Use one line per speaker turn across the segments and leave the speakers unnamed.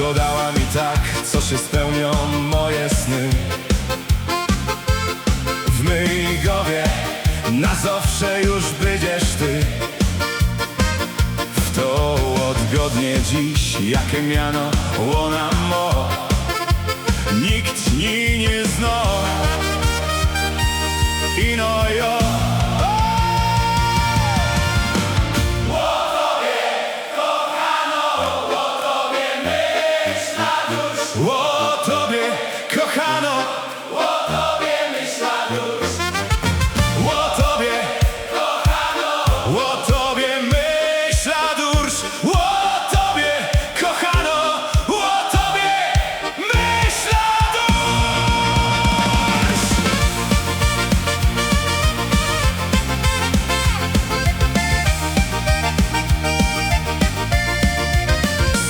go dała mi tak, co się spełnią moje sny. W mej głowie na zawsze już będziesz ty. W to odgodnie dziś, jakie miano łona mo, nikt ni nie zna. Ino jo o tobie, kochano,
O tobie myśla dusz,
o tobie,
kochano,
o tobie myśla dusz, o tobie, kochano, o tobie myśla dusz.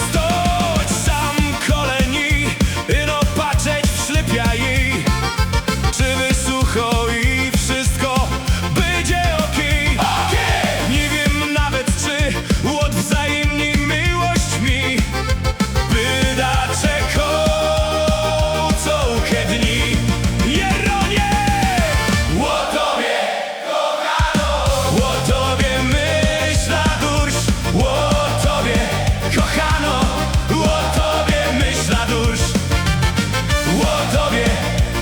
Stoć sam koleni, ino patrzeć w ślepia jej. Czy wysucho i wszystko będzie okej? Nie wiem nawet, czy odwzajemni miłość mi wyda czeko całe dni. Jeronie! O tobie,
kochano,
o tobie myśla dusz, o tobie, kochano, o tobie myśla dusz, o tobie,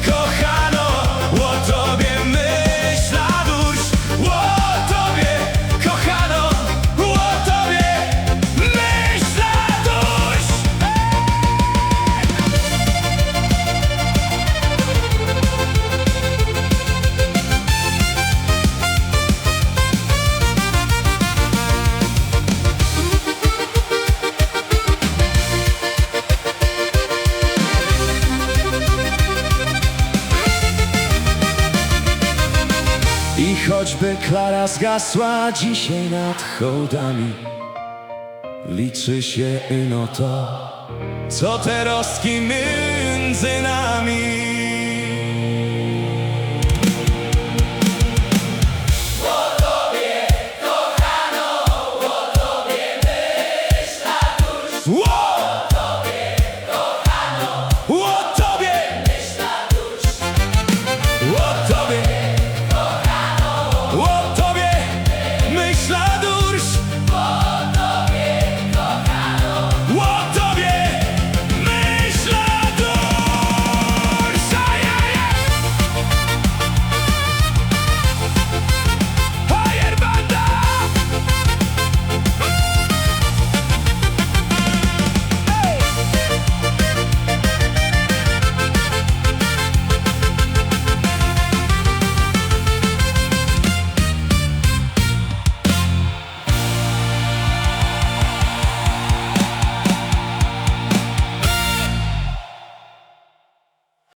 kochano, o tobie myśla dusz, o tobie, kochano, o tobie myśla dusz. I choćby Klara zgasła dzisiaj nad hołdami, liczy się ino to, co te rostki między nami.
o tobie, kochano, o tobie myśla dusz.
O